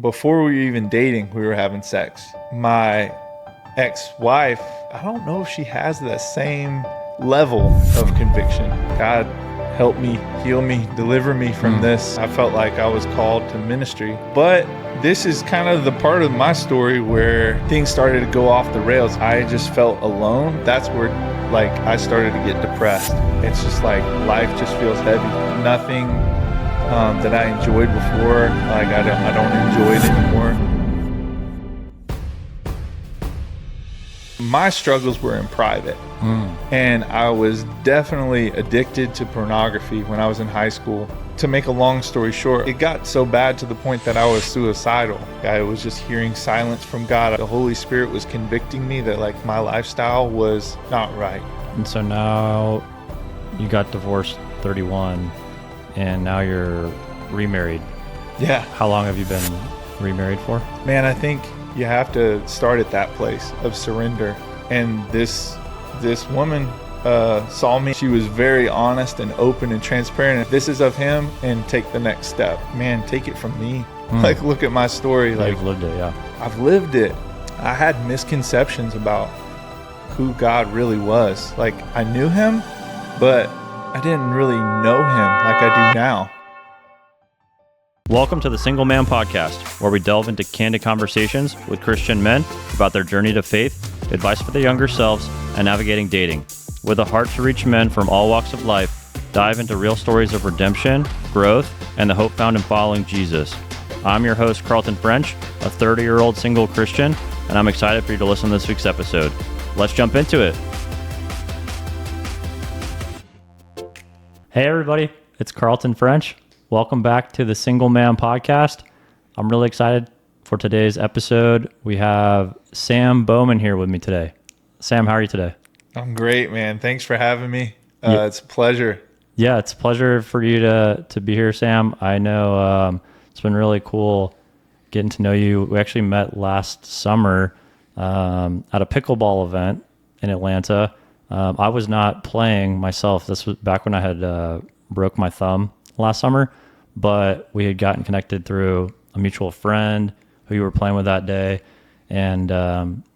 Before we were even dating, we were having sex. My ex-wife, I don't know if she has that same level of conviction. God help me, heal me, deliver me from this. I felt like I was called to ministry. But this is kind of the part of my story where things started to go off the rails. I just felt alone. That's where I started to get depressed. It's just like life just feels heavy. Nothing that I enjoyed before, I don't enjoy it anymore. My struggles were in private, and I was definitely addicted to pornography when I was in high school. To make a long story short, it got so bad to the point that I was suicidal. I was just hearing silence from God. The Holy Spirit was convicting me that my lifestyle was not right. And so now you got divorced 31, and now you're remarried. Yeah. How long have you been remarried for? Man, I think you have to start at that place of surrender. And this woman saw me. She was very honest and open and transparent. If this is of him, and take the next step. Man, take it from me. Look at my story. You've lived it, yeah. I've lived it. I had misconceptions about who God really was. I knew him, but I didn't really know him like I do now. Welcome to the Single Man Podcast, where we delve into candid conversations with Christian men about their journey to faith, advice for their younger selves, and navigating dating. With a heart to reach men from all walks of life, dive into real stories of redemption, growth, and the hope found in following Jesus. I'm your host, Carlton, a 30-year-old single Christian, and I'm excited for you to listen to this week's episode. Let's jump into it. Hey everybody, it's Carlton French. Welcome back to the Single Man Podcast. I'm really excited for today's episode. We have Sam Bowman here with me today. Sam, how are you today? I'm great, man. Thanks for having me. It's a pleasure. Yeah, it's a pleasure for you to be here, Sam. I know it's been really cool getting to know you. We actually met last summer at a pickleball event in Atlanta. I was not playing myself. This was back when I had broke my thumb last summer, but we had gotten connected through a mutual friend who you were playing with that day, and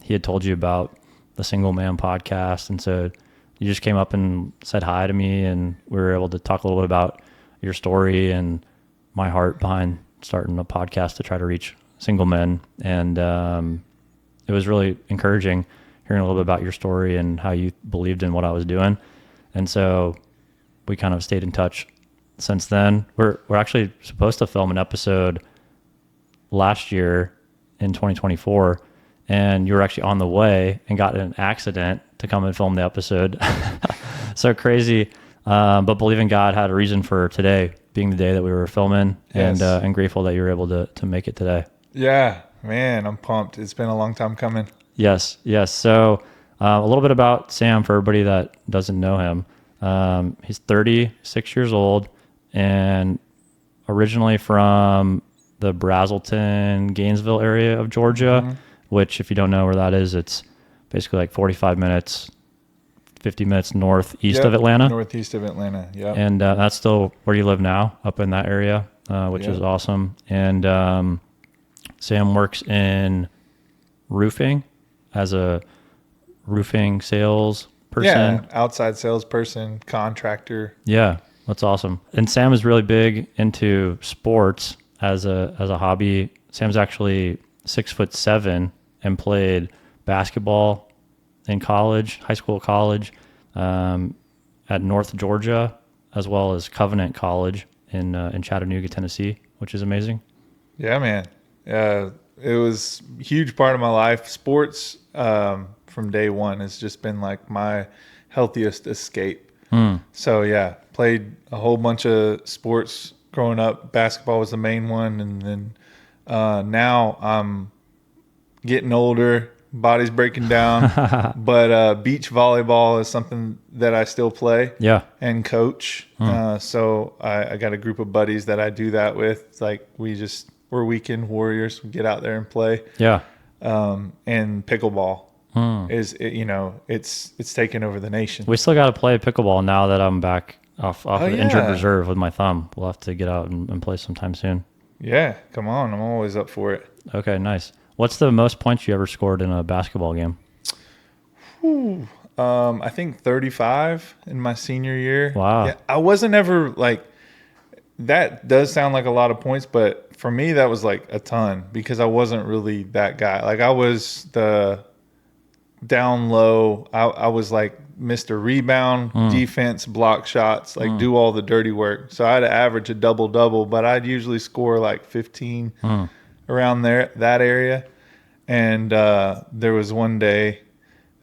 he had told you about the Single Man Podcast, and so you just came up and said hi to me, and we were able to talk a little bit about your story and my heart behind starting a podcast to try to reach single men, and it was really encouraging hearing a little bit about your story and how you believed in what I was doing, and so we kind of stayed in touch since then. We're actually supposed to film an episode last year in 2024, and you were actually on the way and got in an accident to come and film the episode. So crazy, but believing God had a reason for today being the day that we were filming. Yes. And grateful that you were able to make it today. Yeah, man, I'm pumped. It's been a long time coming. Yes. So a little bit about Sam for everybody that doesn't know him. He's 36 years old and originally from the Brazelton, Gainesville area of Georgia, which if you don't know where that is, it's basically 45 minutes, 50 minutes northeast of Atlanta. Northeast of Atlanta, yeah. And that's still where you live now, up in that area, which is awesome. And Sam works in roofing as a roofing sales person. Yeah, outside salesperson, contractor. Yeah, that's awesome. And Sam is really big into sports as a hobby. Sam's actually 6'7" and played basketball in college, high school, college, at North Georgia, as well as Covenant College in Chattanooga, Tennessee, which is amazing. Yeah, man. It was a huge part of my life. Sports from day one has just been my healthiest escape. So yeah, played a whole bunch of sports growing up. Basketball was the main one, and then now I'm getting older, body's breaking down, but beach volleyball is something that I still play and coach. So I got a group of buddies that I do that with. We're weekend warriors. We get out there and play. Yeah. And pickleball is, it's taken over the nation. We still got to play pickleball now that I'm back off of injured reserve with my thumb. We'll have to get out and play sometime soon. Yeah, come on. I'm always up for it. Okay, nice. What's the most points you ever scored in a basketball game? I think 35 in my senior year. Wow. Yeah, I wasn't ever like, that does sound like a lot of points, but for me, that was like a ton because I wasn't really that guy. Like, I was the down low. I was like Mr. Rebound, defense, block shots, like do all the dirty work. So I'd average a double double, but I'd usually score like 15 around there, that area. And there was one day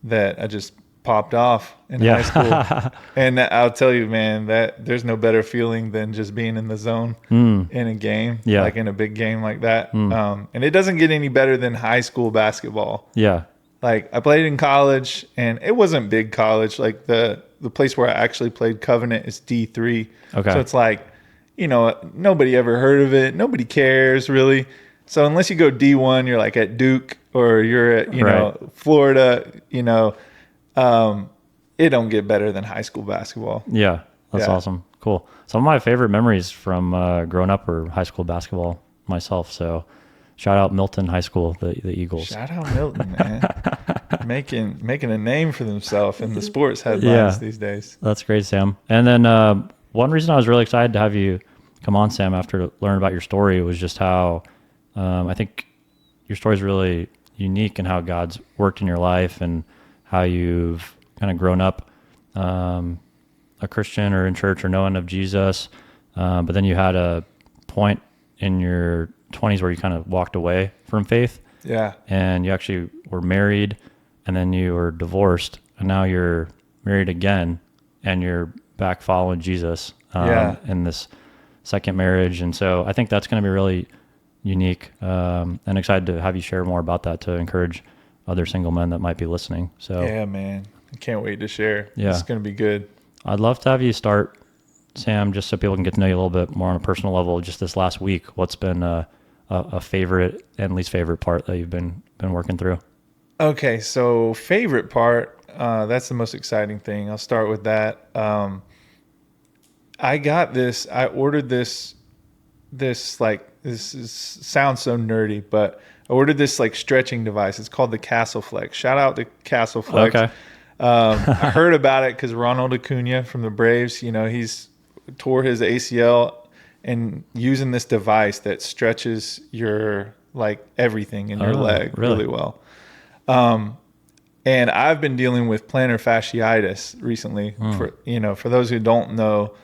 that I just popped off in high school. And I'll tell you, man, that there's no better feeling than just being in the zone in a game, like in a big game like that. And it doesn't get any better than high school basketball. Yeah. Like, I played in college, and it wasn't big college. Like, the place where I actually played, Covenant, is D3. Okay. So it's like, nobody ever heard of it. Nobody cares, really. So unless you go D1, you're like at Duke or you're at, Florida, it don't get better than high school basketball. Yeah. That's awesome. Cool. Some of my favorite memories from growing up were high school basketball myself. So shout out Milton High School, the Eagles. Shout out Milton, man. making a name for themselves in the sports headlines these days. That's great, Sam. And then one reason I was really excited to have you come on, Sam, after learning about your story was just how I think your story is really unique and how God's worked in your life and how you've kind of grown up a Christian or in church or knowing of Jesus. But then you had a point in your 20s where you kind of walked away from faith. Yeah. And you actually were married and then you were divorced and now you're married again and you're back following Jesus in this second marriage. And so I think that's going to be really unique and excited to have you share more about that to encourage other single men that might be listening. So yeah, man, I can't wait to share. Yeah. It's going to be good. I'd love to have you start, Sam, just so people can get to know you a little bit more on a personal level. Just this last week, what's been a favorite and least favorite part that you've been working through? Okay, so favorite part, that's the most exciting thing. I'll start with that. I ordered this sounds so nerdy, but I ordered this like stretching device. It's called the Castle Flex. Shout out to Castle Flex. Okay. I heard about it because Ronald Acuna from the Braves, he's tore his ACL and using this device that stretches your like everything in your leg really well. And I've been dealing with plantar fasciitis recently. For those who don't know,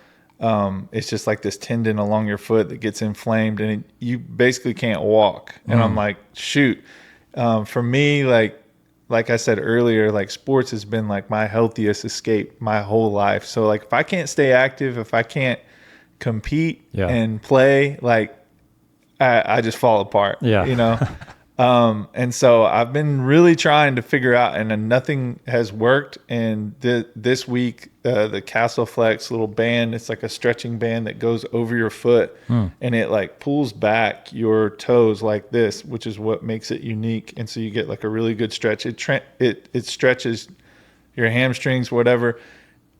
it's just like this tendon along your foot that gets inflamed and you basically can't walk. And I'm like, shoot, for me, like I said earlier, like sports has been like my healthiest escape my whole life. So like if I can't stay active, if I can't compete and play, like I just fall apart, and so I've been really trying to figure out, and then nothing has worked. And this week, the Castle Flex little band, it's like a stretching band that goes over your foot and it like pulls back your toes like this, which is what makes it unique. And so you get like a really good stretch. It stretches your hamstrings, whatever.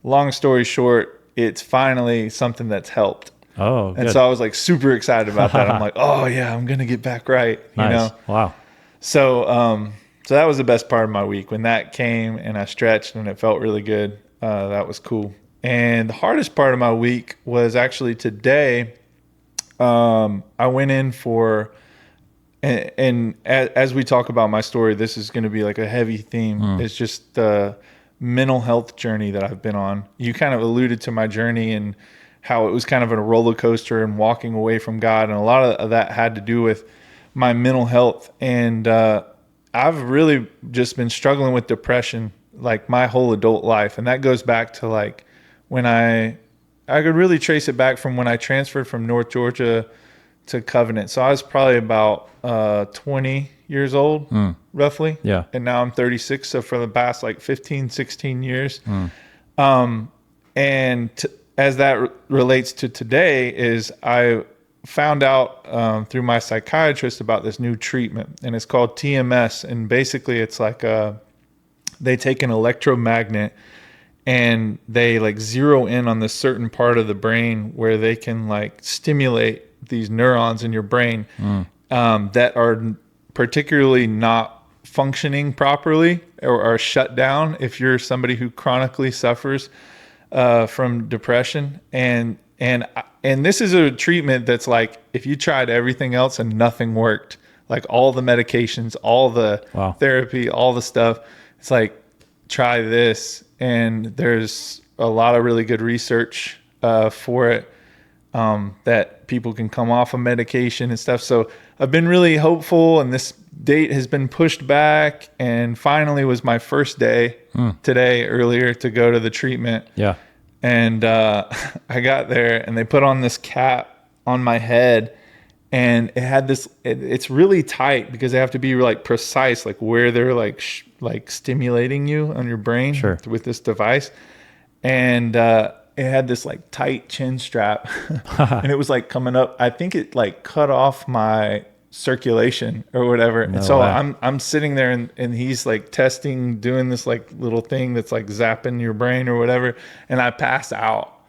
Long story short, it's finally something that's helped. Oh, and good. so I was like super excited about that. I'm like, oh yeah, I'm gonna get back right. Nice. Wow. So so that was the best part of my week when that came and I stretched and it felt really good. That was cool. And the hardest part of my week was actually today. I went in for, and as we talk about my story, this is going to be like a heavy theme. It's just the mental health journey that I've been on. You kind of alluded to my journey and how it was kind of a roller coaster and walking away from God. And a lot of that had to do with my mental health. And I've really just been struggling with depression like my whole adult life. And that goes back to like when I could really trace it back from when I transferred from North Georgia to Covenant. So I was probably about 20 years old, roughly. Yeah. And now I'm 36. So for the past like 15, 16 years. As that relates to today is I found out through my psychiatrist about this new treatment, and it's called TMS. And basically it's like they take an electromagnet and they like zero in on this certain part of the brain where they can like stimulate these neurons in your brain that are particularly not functioning properly or are shut down if you're somebody who chronically suffers from depression. And this is a treatment that's like, if you tried everything else and nothing worked, like all the medications, all the therapy, all the stuff, it's like, try this. And there's a lot of really good research for it, that people can come off of medication and stuff. So I've been really hopeful, and this date has been pushed back, and finally was my first day today, earlier, to go to the treatment. Yeah. And I got there, and they put on this cap on my head, and it had this, it's really tight because they have to be like precise, like where they're like stimulating you on your brain with this device. And it had this like tight chin strap and it was like coming up. I think it like cut off my circulation or whatever. No and so way. I'm sitting there, and he's like testing, doing this like little thing that's like zapping your brain or whatever. And I pass out.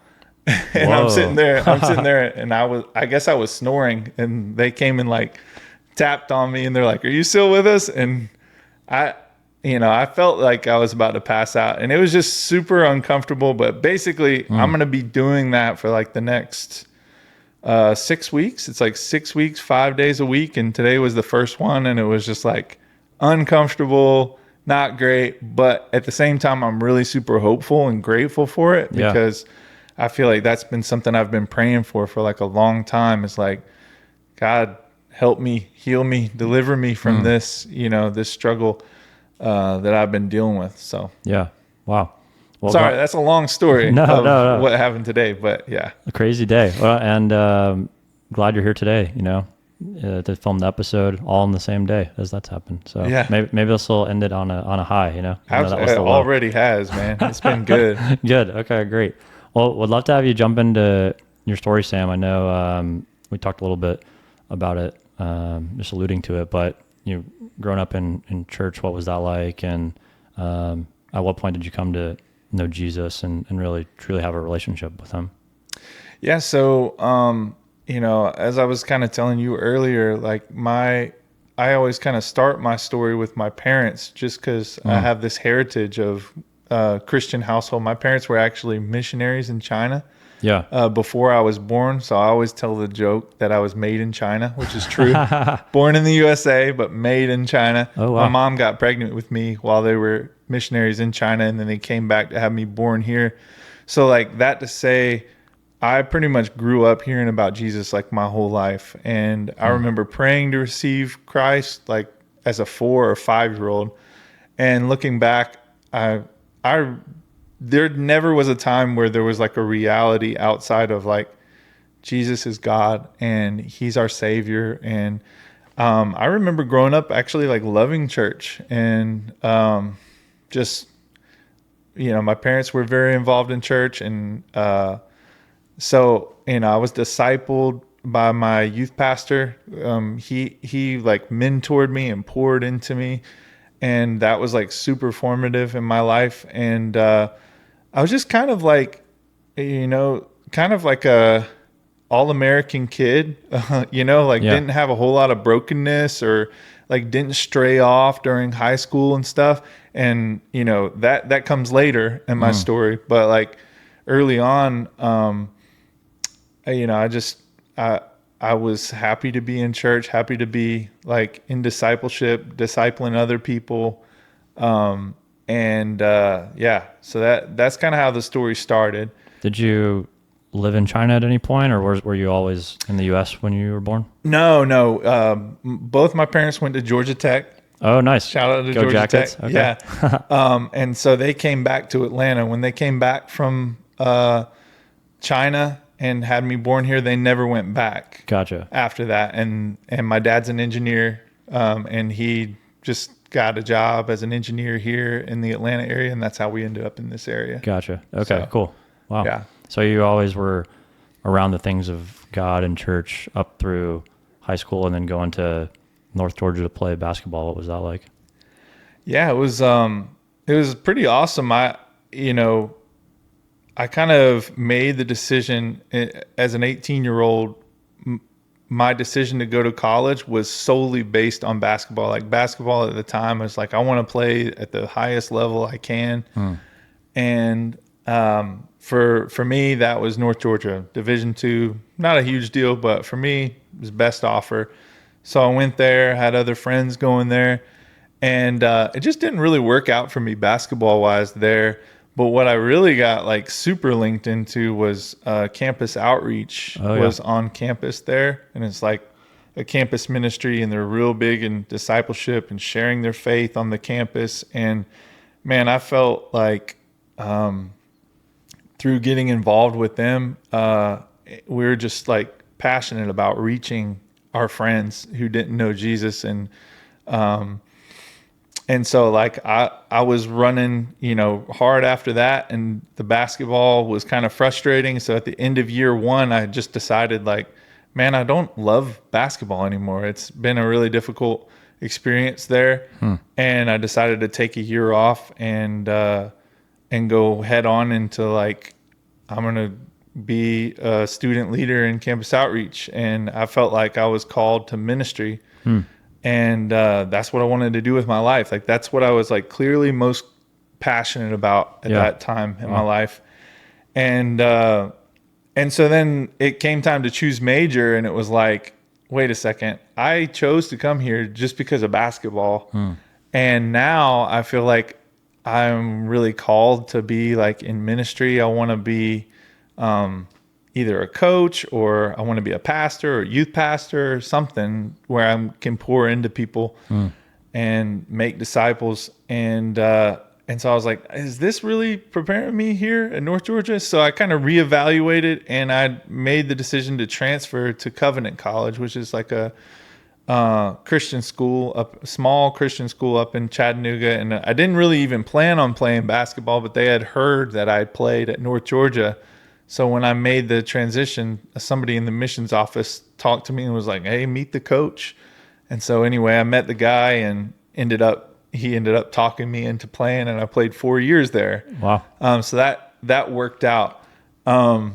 And Whoa. I'm sitting there and I guess I was snoring, and they came and like tapped on me, and they're like, "Are you still with us?" And I felt like I was about to pass out, and it was just super uncomfortable. But basically, I'm going to be doing that for like the next 6 weeks. It's like 6 weeks, 5 days a week. And today was the first one, and it was just like uncomfortable, not great. But at the same time, I'm really super hopeful and grateful for it, because I feel like that's been something I've been praying for like a long time. It's like, God, help me, heal me, deliver me from this, this struggle that I've been dealing with. So yeah. Wow. Well, sorry, that's a long story no. what happened today, but yeah. A crazy day. Well, and glad you're here today, to film the episode all in the same day as that's happened. So maybe this will end it on a high, It already has, man. It's been good. Good. Okay, great. Well, would love to have you jump into your story, Sam. I know we talked a little bit about it, just alluding to it, but growing up in church, what was that like? And at what point did you come to know Jesus and really truly have a relationship with him? Yeah. So, as I was kind of telling you earlier, like I always kind of start my story with my parents, just because I have this heritage of Christian household. My parents were actually missionaries in China. Yeah. Before I was born. So I always tell the joke that I was made in China, which is true. Born in the USA, but made in China. Oh, wow. My mom got pregnant with me while they were missionaries in China, and then they came back to have me born here. So like that to say, I pretty much grew up hearing about Jesus like my whole life. And I remember praying to receive Christ like as a 4 or 5-year-old. And looking back, there never was a time where there was like a reality outside of like Jesus is God and he's our savior. And I remember growing up actually like loving church, and just, my parents were very involved in church. And so, I was discipled by my youth pastor. He like mentored me and poured into me. And that was like super formative in my life. And I was just kind of like, kind of like a all-American kid, didn't have a whole lot of brokenness, or like didn't stray off during high school and stuff. And, that comes later in my story. But like early on, I was happy to be in church, happy to be like in discipleship, discipling other people. So that's kind of how the story started. Did you live in China at any point, or were you always in the U.S. when you were born? No. Both my parents went to Georgia Tech. Oh, nice. Shout out to Go Georgia Jackets. Tech. Okay. Yeah. And so they came back to Atlanta. When they came back from China and had me born here, they never went back. Gotcha. After that. And my dad's an engineer, and he just got a job as an engineer here in the Atlanta area, and that's how we ended up in this area. Gotcha. Okay, so, cool. Wow. Yeah. So you always were around the things of God and church up through high school, and then going to North Georgia to play basketball. What was that like? Yeah, it was pretty awesome. I kind of made the decision as an 18-year-old my decision to go to college was solely based on basketball. Like basketball at the time, I was like, I want to play at the highest level I can. And for me, that was North Georgia, Division II. Not a huge deal, but for me, it was best offer. So I went there, had other friends going there, and it just didn't really work out for me basketball wise there. But what I really got like super linked into was campus outreach was on campus there. And it's like a campus ministry, and they're real big in discipleship and sharing their faith on the campus. And man, I felt like through getting involved with them, we were just like passionate about reaching our friends who didn't know Jesus. And so like I was running, hard after that, and the basketball was kind of frustrating. So at the end of year one, I just decided like, man, I don't love basketball anymore. It's been a really difficult experience there. And I decided to take a year off and go head on into like, I'm going to be a student leader in campus outreach. And I felt like I was called to ministry. And that's what I wanted to do with my life. Like that's what I was like clearly most passionate about at that time in my life. And so then it came time to choose major, and it was like, wait a second, I chose to come here just because of basketball. And now I feel like I'm really called to be like in ministry. I want to be either a coach, or I want to be a pastor or youth pastor or something where I can pour into people and make disciples. And so I was like, is this really preparing me here in North Georgia? So I kind of reevaluated, and I made the decision to transfer to Covenant College, which is like a Christian school, a small Christian school up in Chattanooga. And I didn't really even plan on playing basketball, but they had heard that I played at North Georgia. So when I made the transition, somebody in the missions office talked to me and was like, hey, meet the coach. And so anyway, I met the guy, and he ended up talking me into playing, and I played 4 years there. Wow. So that worked out. And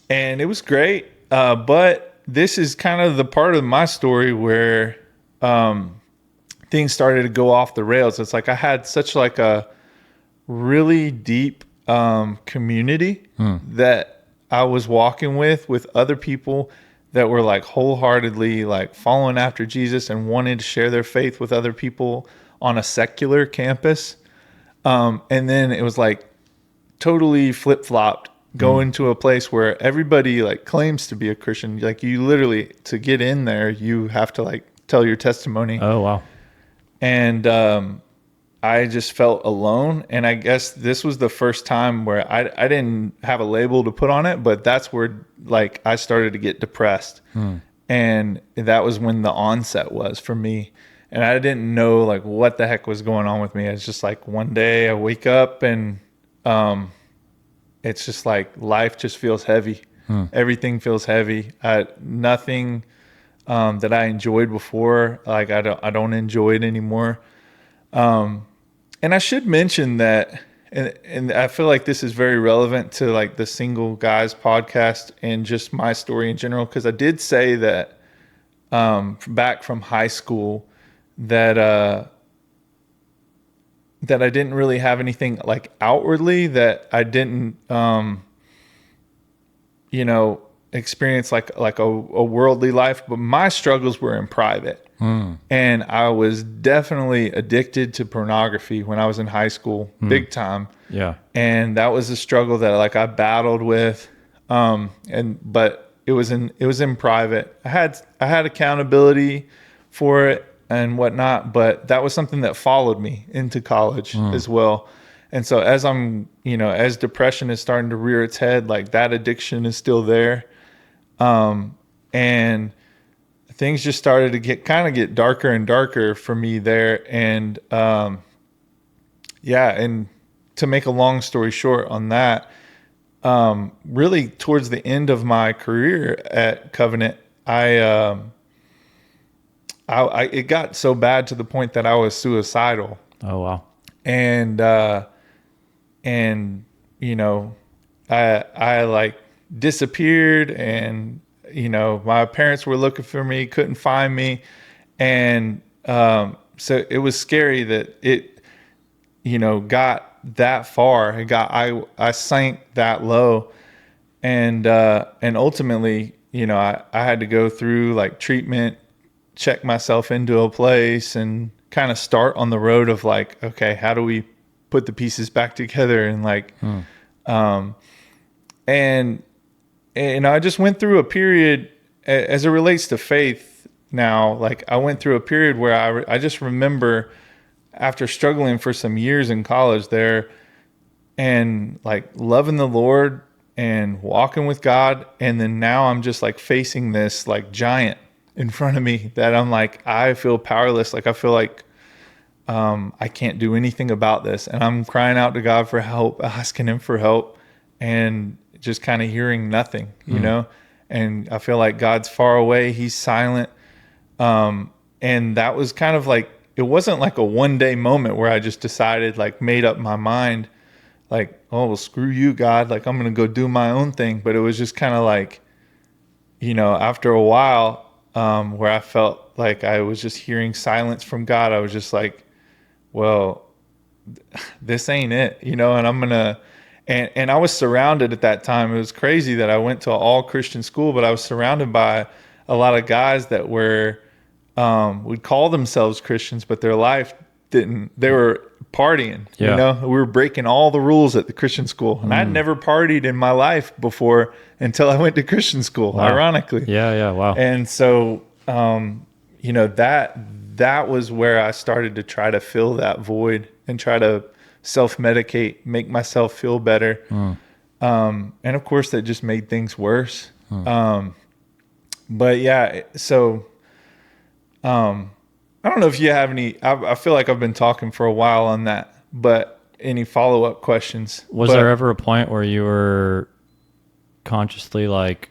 it was great. But this is kind of the part of my story where things started to go off the rails. It's like I had such like a really deep community that I was walking with other people that were like wholeheartedly like following after Jesus and wanted to share their faith with other people on a secular campus. And then it was like totally flip-flopped, going to a place where everybody like claims to be a Christian. Like you literally, to get in there, you have to like tell your testimony. Oh, wow. And I just felt alone. And I guess this was the first time where I didn't have a label to put on it, but that's where like I started to get depressed. And that was when the onset was for me. And I didn't know like what the heck was going on with me. It's just like one day I wake up and it's just like life just feels heavy. Everything feels heavy. Nothing that I enjoyed before, like I don't enjoy it anymore. And I should mention that, and I feel like this is very relevant to like the Single Guys podcast and just my story in general, because I did say that back from high school that that I didn't really have anything like outwardly, that I didn't experience like a worldly life, but my struggles were in private. And I was definitely addicted to pornography when I was in high school, big time. Yeah. And that was a struggle that like I battled with. But it was in private. I had accountability for it and whatnot, but that was something that followed me into college as well. And so as as depression is starting to rear its head, like that addiction is still there. And things just started to get darker and darker for me there. And, and to make a long story short on that, really towards the end of my career at Covenant, it got so bad to the point that I was suicidal. Oh, wow. And I like disappeared, and my parents were looking for me, couldn't find me. And so it was scary that it, got that far. I sank that low. And ultimately, I had to go through like treatment, check myself into a place, and kind of start on the road of like, okay, how do we put the pieces back together? And like, and I just went through a period as it relates to faith now. Like I went through a period where I just remember after struggling for some years in college there and like loving the Lord and walking with God. And then now I'm just like facing this like giant in front of me that I'm like, I feel powerless. Like I feel like I can't do anything about this. And I'm crying out to God for help, asking him for help, and just kind of hearing nothing, and I feel like God's far away. He's silent. And that was kind of like, it wasn't like a one day moment where I just decided, like made up my mind, like, oh, well, screw you, God. Like I'm going to go do my own thing. But it was just kind of like, after a while, where I felt like I was just hearing silence from God, I was just like, well, this ain't it, and I'm going to, and I was surrounded at that time. It was crazy that I went to an all Christian school, but I was surrounded by a lot of guys that would call themselves Christians, but their life didn't. They were partying, we were breaking all the rules at the Christian school. And I'd never partied in my life before until I went to Christian school, ironically. Yeah. Wow. And so, that was where I started to try to fill that void and try to self-medicate, make myself feel better. And of course that just made things worse. But yeah, so, I don't know if you have any, I feel like I've been talking for a while on that, but any follow-up questions? There ever a point where you were consciously like,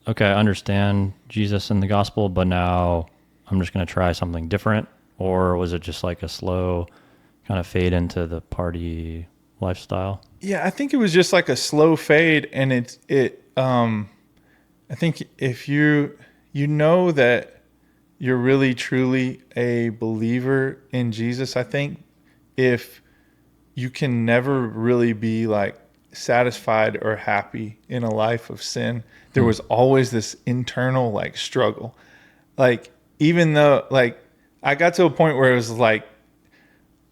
okay, I understand Jesus and the gospel, but now I'm just going to try something different? Or was it just like a slow kind of fade into the party lifestyle? Yeah, I think it was just like a slow fade. And I think if you know that you're really truly a believer in Jesus, I think if you can never really be like satisfied or happy in a life of sin, there was always this internal like struggle. Like, even though like I got to a point where it was like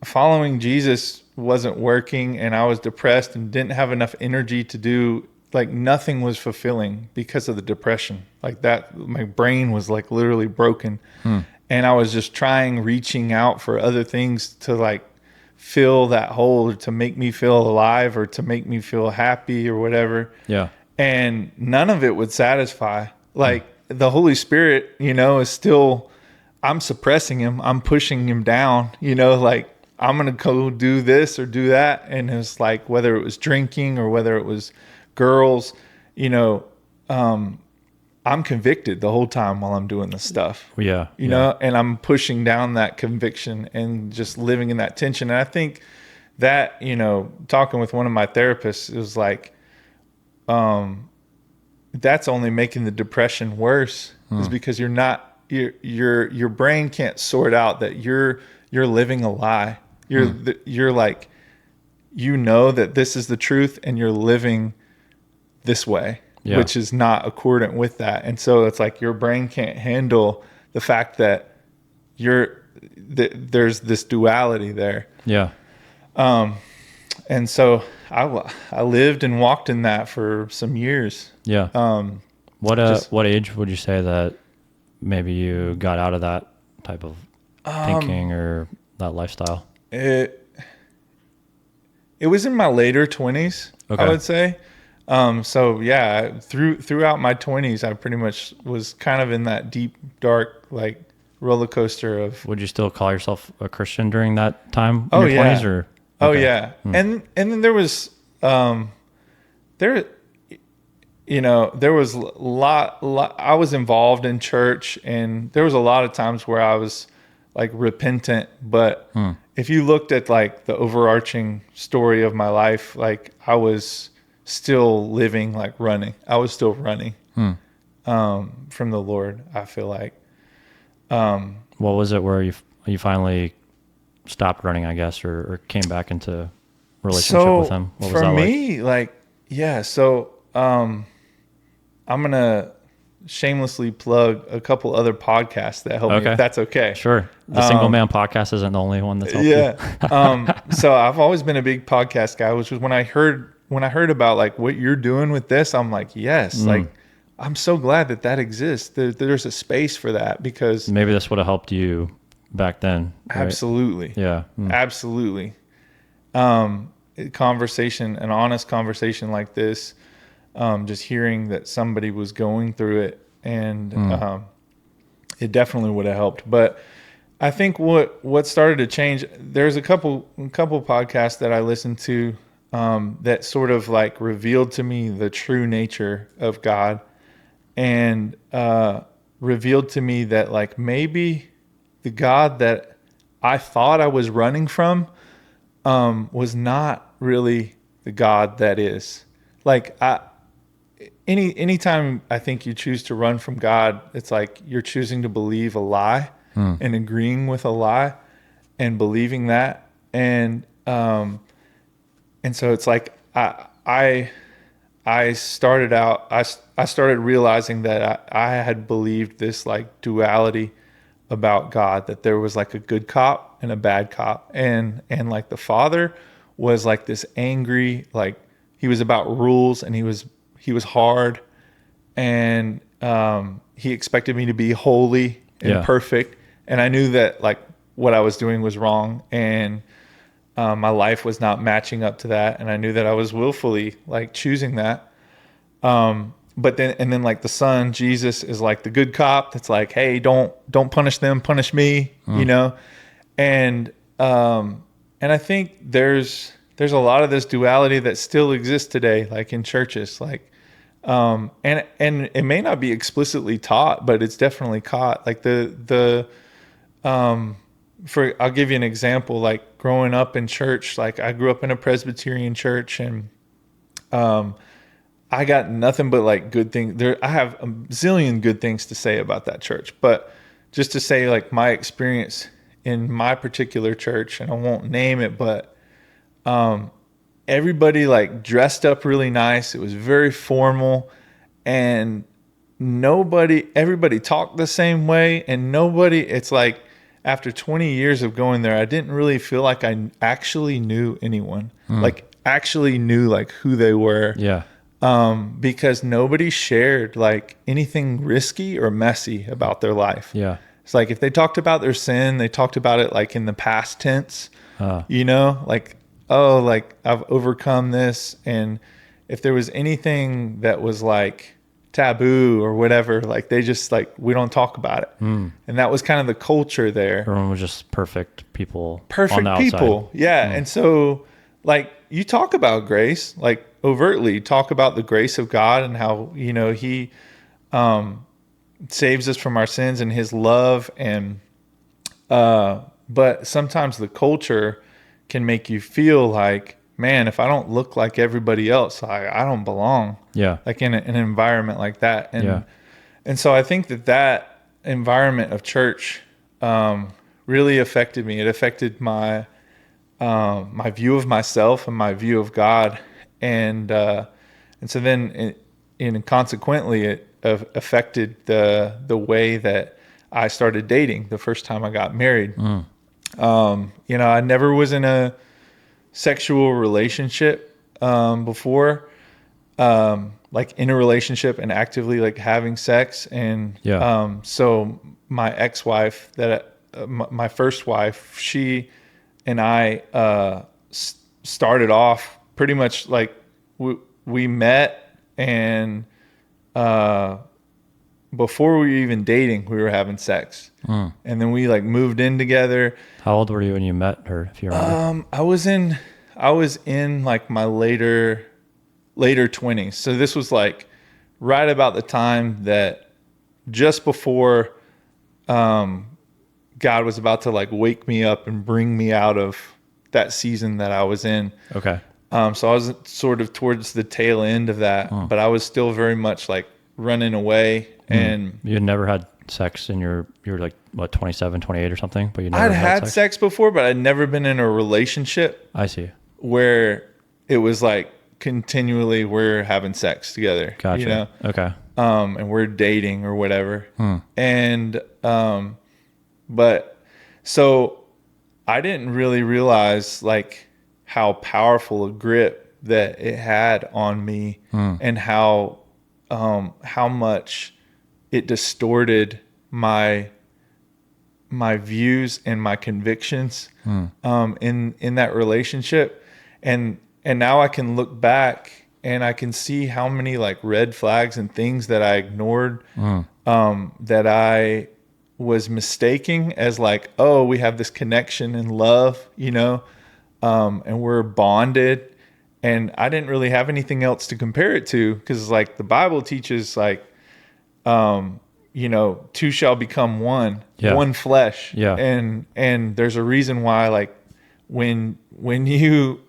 following Jesus wasn't working and I was depressed and didn't have enough energy to do, like nothing was fulfilling because of the depression. Like that, my brain was like literally broken. And I was just reaching out for other things to like fill that hole, or to make me feel alive, or to make me feel happy or whatever. Yeah. And none of it would satisfy. Like the Holy Spirit, is still, I'm suppressing him. I'm pushing him down, like I'm going to go do this or do that. And it's like, whether it was drinking or whether it was girls, I'm convicted the whole time while I'm doing this stuff. Yeah. And I'm pushing down that conviction and just living in that tension. And I think that, talking with one of my therapists, it was like, that's only making the depression worse, is because your brain can't sort out that you're living a lie. You're like, that this is the truth and you're living this way, which is not accordant with that. And so it's like your brain can't handle the fact that there's this duality there. Yeah. And so I lived and walked in that for some years. Yeah. What age would you say that maybe you got out of that type of thinking or that lifestyle? It was in my later 20s, I would say. So yeah, throughout my 20s, I pretty much was kind of in that deep, dark, like roller coaster of. Would you still call yourself a Christian during that time? Oh, in your yeah. 20s, or? Oh yeah. And then there was, there was a lot, I was involved in church, and there was a lot of times where I was like repentant, but if you looked at like the overarching story of my life, like I was still living, like running. I was still running. from the Lord, I feel like. What was it where you finally stopped running, I guess, or came back into relationship with him? What was For that like? me, I'm gonna shamelessly plug a couple other podcasts that help me, if Okay. that's okay. Sure. The Single Man podcast isn't the only one that's helped you. Yeah. So I've always been a big podcast guy, which was when I heard about like what you're doing with this, I'm like, yes, like I'm so glad that exists. There's a space for that because Maybe this would have helped you back then. Right? absolutely, Yeah. absolutely. An honest conversation like this, just hearing that somebody was going through it, and it definitely would have helped. But I think what started to change, there's a couple podcasts that I listened to that sort of like revealed to me the true nature of God, and revealed to me that like maybe the God that I thought I was running from was not really the God that is. Like anytime I think you choose to run from God, it's like you're choosing to believe a lie and agreeing with a lie and believing that. And so it's like I started out, I started realizing that I had believed this like duality about God, that there was like a good cop and a bad cop. And like the father was like this angry, like he was about rules, and he was hard, and he expected me to be holy and perfect. And I knew that like what I was doing was wrong, and my life was not matching up to that. And I knew that I was willfully like choosing that. But then like the son, Jesus, is like the good cop that's like, hey, don't punish them, punish me, you know? And I think there's a lot of this duality that still exists today, like in churches, like, and it may not be explicitly taught, but it's definitely caught. Like I'll give you an example, like growing up in church, like I grew up in a Presbyterian church, and I got nothing but like good things there. I have a zillion good things to say about that church, but just to say like my experience in my particular church, and I won't name it, but everybody like dressed up really nice. It was very formal, and everybody talked the same way, and it's like after 20 years of going there, I didn't really feel like I actually knew anyone, like actually knew like who they were. Yeah. Because nobody shared like anything risky or messy about their life. Yeah. It's like if they talked about their sin, they talked about it like in the past tense, you know, like, oh, like I've overcome this. And if there was anything that was like taboo or whatever, like they just like, we don't talk about it. And that was kind of the culture there. Everyone was just perfect people. Perfect people. Yeah. And so like you talk about grace, like overtly talk about the grace of God and how, you know, he saves us from our sins and his love. And but sometimes the culture can make you feel like, man, if I don't look like everybody else, I don't belong. Yeah. Like in an environment like that. And so I think that environment of church really affected me. It affected my my view of myself and my view of God. And so then consequently it affected the way that I started dating the first time I got married. You know, I never was in a sexual relationship before, like in a relationship and actively like having sex. And so my ex-wife, my first wife, she and I started off pretty much like we met, and before we were even dating, we were having sex. And then we like moved in together. How old were you when you met her, if you remember? I was in like my later 20s. So this was like right about the time that just before God was about to like wake me up and bring me out of that season that I was in. Okay. So I was sort of towards the tail end of that, but I was still very much like running away. And You had never had sex in you were like, what, 27, 28 or something? But you never I'd had sex before, but I'd never been in a relationship I see. where it was like continually we're having sex together, Gotcha. you know? Okay. And we're dating or whatever. And, but so I didn't really realize like how powerful a grip that it had on me and how much it distorted my views and my convictions in that relationship. And now I can look back and I can see how many like red flags and things that I ignored that I was mistaking as like, oh, we have this connection and love, you know, and we're bonded. And I didn't really have anything else to compare it to, because like the Bible teaches like, you know, two shall become one, one flesh. Yeah. And there's a reason why, like when you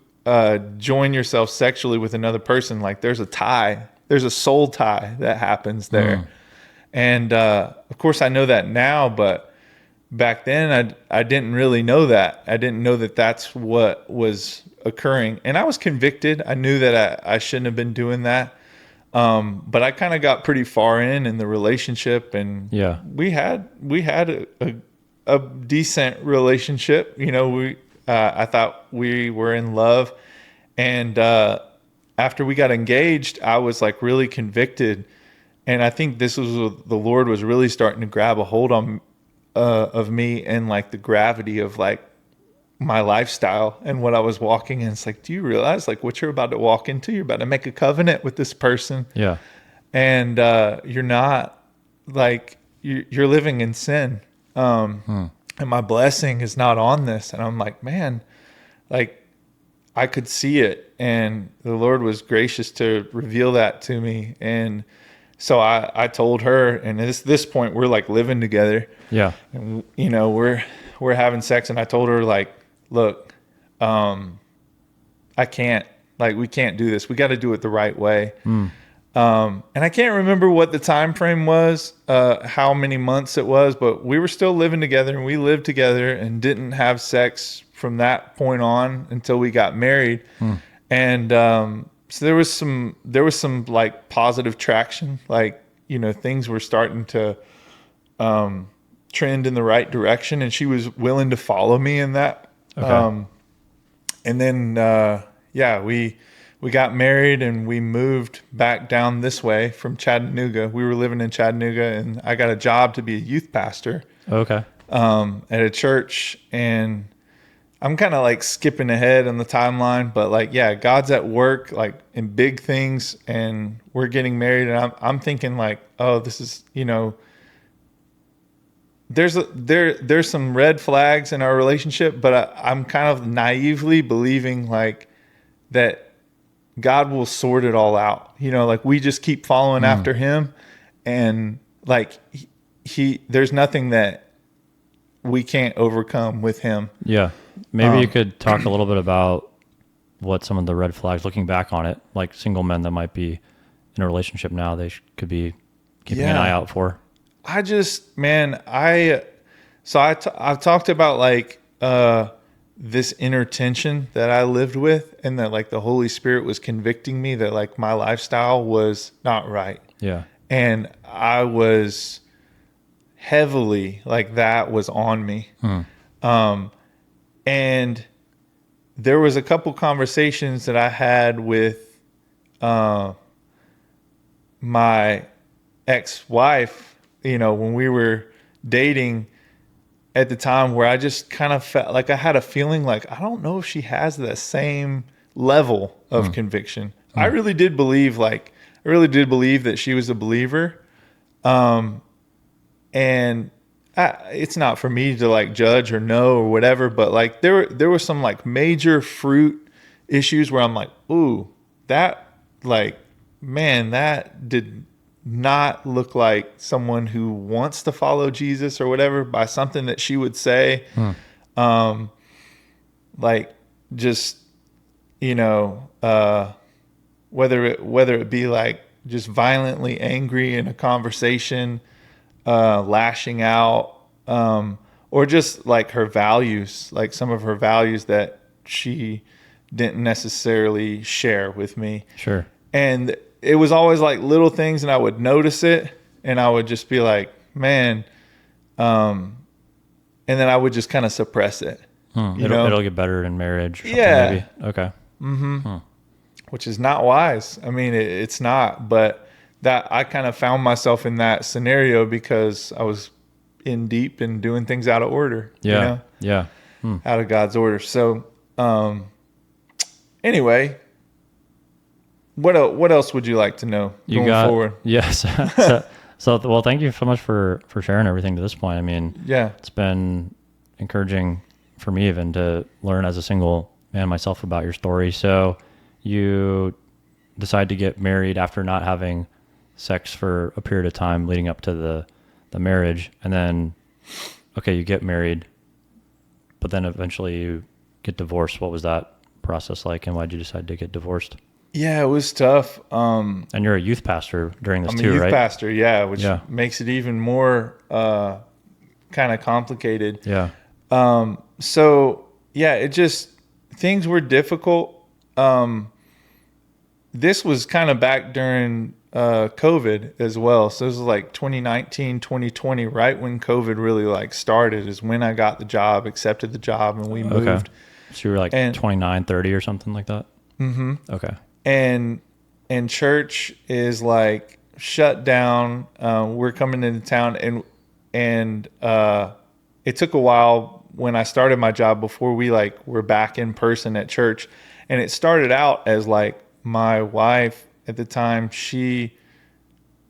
join yourself sexually with another person, like there's a tie, there's a soul tie that happens there. And of course I know that now, but back then I didn't really know that. I didn't know that that's what was occurring. And I was convicted. I knew that I shouldn't have been doing that. But I kind of got pretty far in the relationship, and we had a decent relationship. You know, I thought we were in love, and after we got engaged, I was like really convicted, and I think this was the Lord was really starting to grab a hold on of me, and like the gravity of like my lifestyle and what I was walking in. It's like, do you realize like what you're about to walk into? You're about to make a covenant with this person. Yeah. And you're not like, you're living in sin. And my blessing is not on this. And I'm like, man, like I could see it. And the Lord was gracious to reveal that to me. And so I told her, and at this point we're like living together. Yeah. And, you know, we're having sex, and I told her like, look, I can't, like, we can't do this. We got to do it the right way. And I can't remember what the time frame was, how many months it was, but we were still living together, and we lived together and didn't have sex from that point on until we got married. And so there was some like positive traction, like, you know, things were starting to trend in the right direction, and she was willing to follow me in that. Okay. And then, we got married, and we moved back down this way from Chattanooga. We were living in Chattanooga, and I got a job to be a youth pastor. Okay. At a church, and I'm kind of like skipping ahead on the timeline, but like, yeah, God's at work, like in big things, and we're getting married, and I'm thinking like, oh, this is, you know, there's some red flags in our relationship, but I'm kind of naively believing like that God will sort it all out. You know, like we just keep following after him, and like he there's nothing that we can't overcome with him. Yeah. Maybe you could talk a little bit about what some of the red flags, looking back on it, like single men that might be in a relationship now, they could be keeping an eye out for. I've talked about like this inner tension that I lived with, and that like the Holy Spirit was convicting me that like my lifestyle was not right. Yeah. And I was heavily like that was on me. And there was a couple conversations that I had with my ex-wife, you know, when we were dating at the time, where I just kind of felt like I had a feeling like, I don't know if she has the same level of conviction. I really did believe that she was a believer. And it's not for me to like judge or know or whatever, but like there were some like major fruit issues where I'm like, ooh, that like, man, that did not look like someone who wants to follow Jesus or whatever, by something that she would say. Like just, you know, whether it be like just violently angry in a conversation, lashing out, or just like her values, like some of her values that she didn't necessarily share with me. Sure. And it was always like little things, and I would notice it, and I would just be like, man, and then I would just kind of suppress it. It'll get better in marriage or something, Yeah. maybe. Okay. Which is not wise. I mean, it's not, but that I kind of found myself in that scenario because I was in deep and doing things out of order, Yeah. Yeah. out of God's order. So, anyway, what else would you like to know going forward? Yes. Well, thank you so much for sharing everything to this point. I mean, Yeah. it's been encouraging for me even to learn as a single man myself about your story. So you decide to get married after not having sex for a period of time leading up to the marriage. And then, okay, you get married, but then eventually you get divorced. What was that process like, and why'd you decide to get divorced? Yeah, it was tough. And you're a youth pastor during this I'm too, a youth right? pastor, which makes it even more kind of complicated. Yeah. So it just, things were difficult. This was kind of back during COVID as well. So this was like 2019, 2020, right when COVID really like started is when I got the job, accepted the job, and we moved. Okay. So you were like 29, 30 or something like that? Mm-hmm. Okay. And church is like shut down. We're coming into town, and it took a while when I started my job before we like were back in person at church. And it started out as like my wife at the time,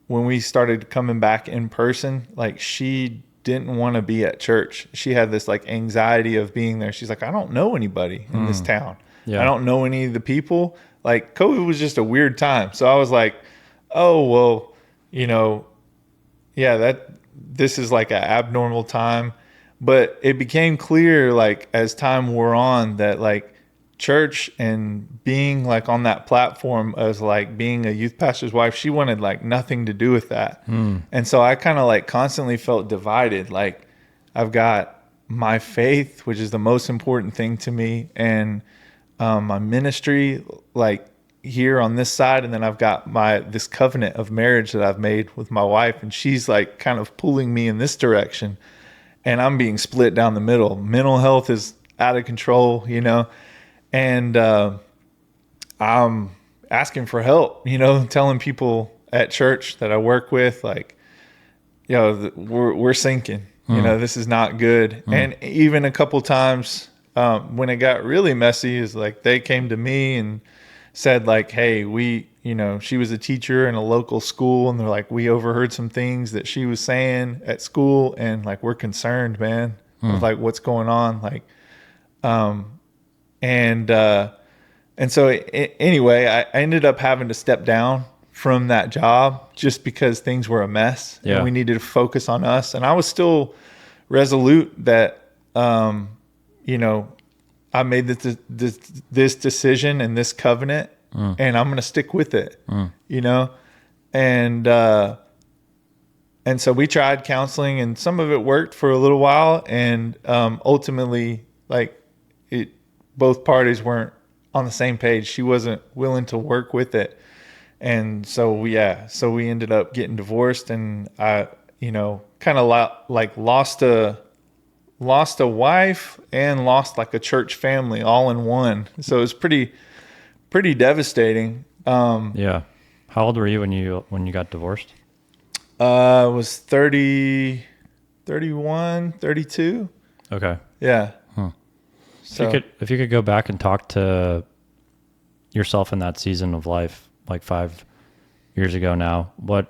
when we started coming back in person, like she didn't want to be at church. She had this like anxiety of being there. She's like, I don't know anybody in this town. Yeah. I don't know any of the people. Like COVID was just a weird time. So I was like, oh, well, this is like an abnormal time. But it became clear, like, as time wore on, that like church and being like on that platform as like being a youth pastor's wife, she wanted like nothing to do with that. And so I kind of like constantly felt divided. Like I've got my faith, which is the most important thing to me, and my ministry, like here on this side, and then I've got this covenant of marriage that I've made with my wife, and she's like kind of pulling me in this direction, and I'm being split down the middle. Mental health is out of control, and I'm asking for help, telling people at church that I work with, like, we're sinking, this is not good. And even a couple times when it got really messy is like they came to me and said like, hey, she was a teacher in a local school, and they're like, we overheard some things that she was saying at school, and like, we're concerned, man, with like what's going on. Like, and so anyway, I ended up having to step down from that job just because things were a mess and we needed to focus on us. And I was still resolute that, I made this decision and this covenant, and I'm going to stick with it, and so we tried counseling, and some of it worked for a little while. And, ultimately, like both parties weren't on the same page. She wasn't willing to work with it. And so we ended up getting divorced, and I, kind of lost a wife and lost like a church family all in one. So it was pretty devastating. Yeah. How old were you when you got divorced? I was 30, 31, 32. Okay. Yeah. So if you could go back and talk to yourself in that season of life, like 5 years ago now, what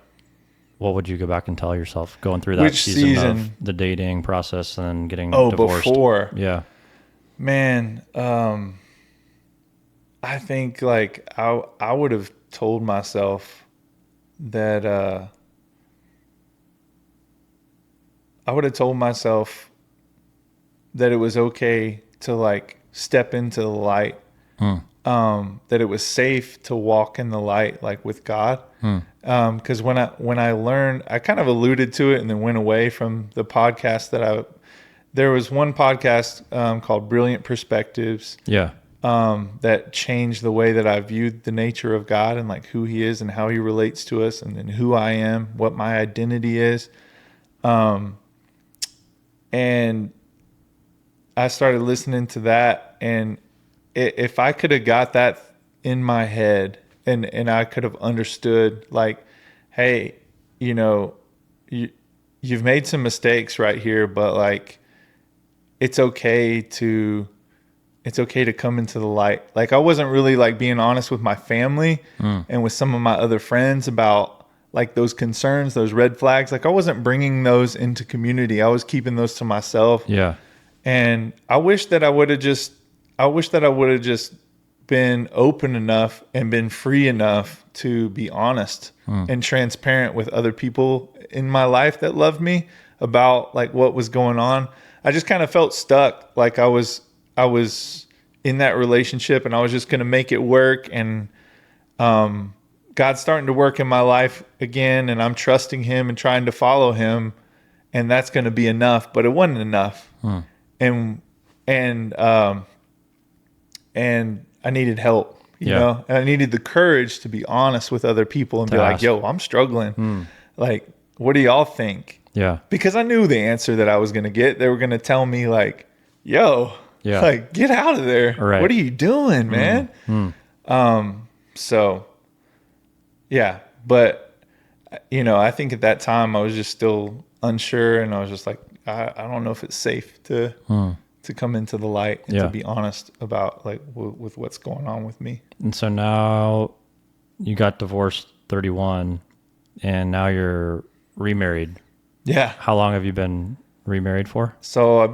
would you go back and tell yourself going through that Which season of the dating process and getting divorced? Before. Yeah. Man, I think like I would have told myself that it was okay to like step into the light that it was safe to walk in the light, like with God. Because when I learned, I kind of alluded to it and then went away from the podcast there was one podcast called Brilliant Perspectives. Yeah. That changed the way that I viewed the nature of God and like who he is and how he relates to us, and then who I am, what my identity is. And I started listening to that, and if I could have got that in my head and I could have understood like, hey, you've made some mistakes right here, but like, it's okay to come into the light. Like I wasn't really like being honest with my family and with some of my other friends about like those concerns, those red flags. Like I wasn't bringing those into community. I was keeping those to myself. Yeah. And I wish that I would have just been open enough and been free enough to be honest and transparent with other people in my life that loved me about like what was going on. I just kind of felt stuck. Like I was in that relationship and I was just going to make it work. And God's starting to work in my life again, and I'm trusting him and trying to follow him, and that's going to be enough, but it wasn't enough. And I needed help, you know, and I needed the courage to be honest with other people and be like, yo, I'm struggling. Like, what do y'all think? Yeah. Because I knew the answer that I was going to get. They were going to tell me like, yo, like, get out of there. Right. What are you doing, man? So yeah, but I think at that time I was just still unsure, and I was just like, I don't know if it's safe to come into the light and to be honest about like with what's going on with me. And so now you got divorced 31 and now you're remarried. Yeah. How long have you been remarried for? So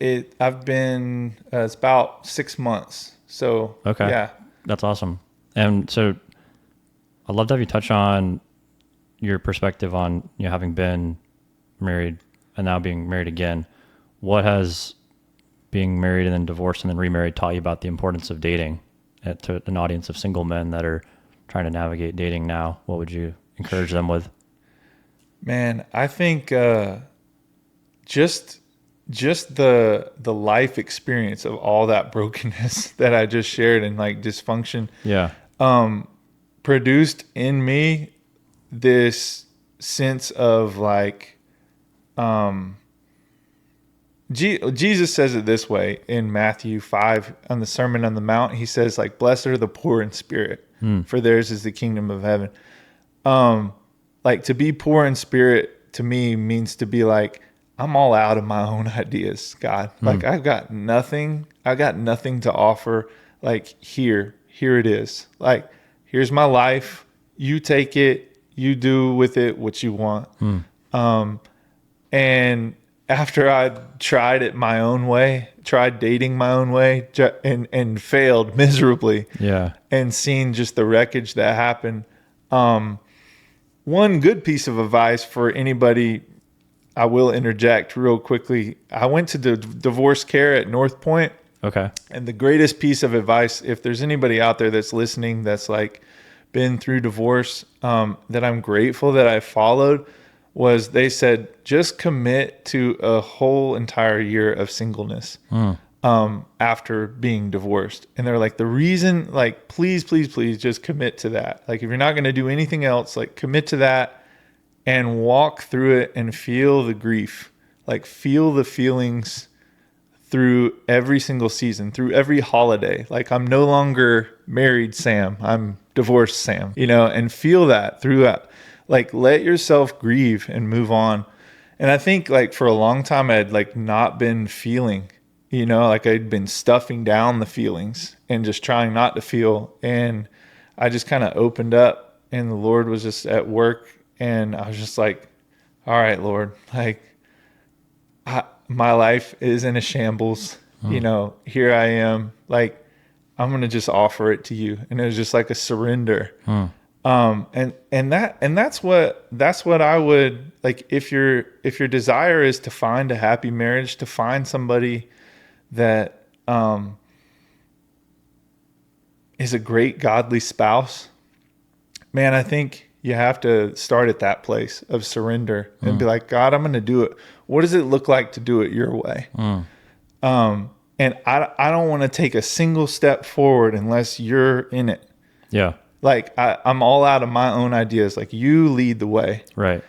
it's about 6 months. So okay. Yeah. That's awesome. And so I'd love to have you touch on your perspective on, having been married and now being married again. What has being married and then divorced and then remarried taught you about the importance of dating to an audience of single men that are trying to navigate dating now? What would you encourage them with? Man, I think just the life experience of all that brokenness that I just shared and like dysfunction, produced in me this sense of like, Jesus says it this way in Matthew 5 on the Sermon on the Mount. He says like, blessed are the poor in spirit, for theirs is the kingdom of heaven. Like to be poor in spirit to me means to be like, I'm all out of my own ideas, God. Like I've got nothing to offer. Like here it is. Like, here's my life. You take it, you do with it what you want. And after I tried it my own way, tried dating my own way and failed miserably, and seen just the wreckage that happened. One good piece of advice for anybody, I will interject real quickly. I went to the divorce care at North Point. Okay. And the greatest piece of advice, if there's anybody out there that's listening that's like been through divorce, that I'm grateful that I followed, was they said, just commit to a whole entire year of singleness after being divorced. And they're like, the reason, like, please just commit to that. Like, if you're not going to do anything else, like commit to that and walk through it and feel the grief, like feel the feelings through every single season, through every holiday. Like, I'm no longer married Sam, I'm divorced Sam, and feel that through that. Like, let yourself grieve and move on. And I think like for a long time I had like not been feeling, like I'd been stuffing down the feelings and just trying not to feel. And I just kind of opened up, and the Lord was just at work, and I was just like, all right, Lord, like my life is in a shambles. Here I am, like, I'm going to just offer it to you. And it was just like a surrender. And that's what I would like, if your desire is to find a happy marriage, to find somebody that is a great godly spouse, man, I think you have to start at that place of surrender and be like, God, I'm going to do it. What does it look like to do it your way? And I don't want to take a single step forward unless you're in it. Yeah. Like I'm all out of my own ideas. Like you lead the way. Right.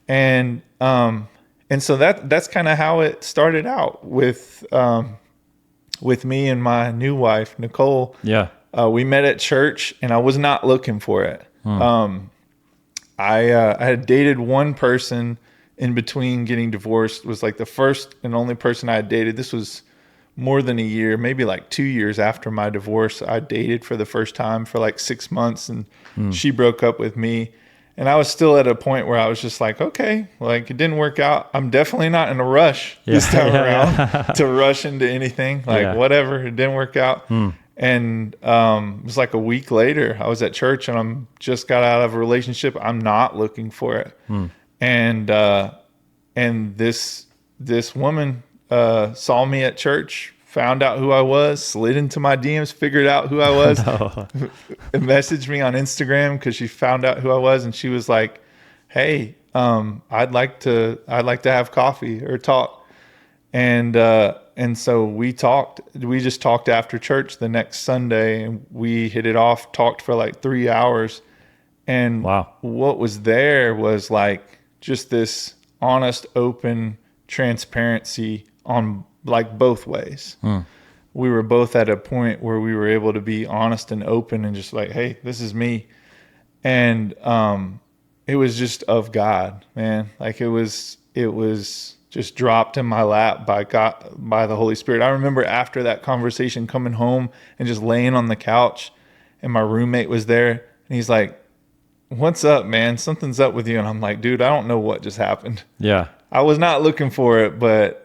And so that's kind of how it started out with me and my new wife, Nicole. Yeah. We met at church and I was not looking for it. I had dated one person in between getting divorced. It was like the first and only person I had dated. This was more than a year, maybe like 2 years after my divorce. I dated for the first time for like 6 months, and she broke up with me. And I was still at a point where I was just like, okay, like it didn't work out. I'm definitely not in a rush this time around to rush into anything. Like whatever, it didn't work out. And it was like a week later, I was at church and I'm just got out of a relationship. I'm not looking for it. And this woman saw me at church, found out who I was, slid into my DMs, figured out who I was, messaged me on Instagram because she found out who I was, and she was like, "Hey, I'd like to have coffee or talk." And so we talked. We just talked after church the next Sunday, and we hit it off. Talked for like 3 hours, and what was there was like just this honest, open transparency on like both ways. We were both at a point where we were able to be honest and open and just like, hey, this is me. And it was just of God, man. Like it was just dropped in my lap by God, by the Holy Spirit. I remember after that conversation coming home and just laying on the couch, and my roommate was there, and he's like, "What's up, man? Something's up with you." And I'm like, "Dude, I don't know what just happened." Yeah. I was not looking for it, but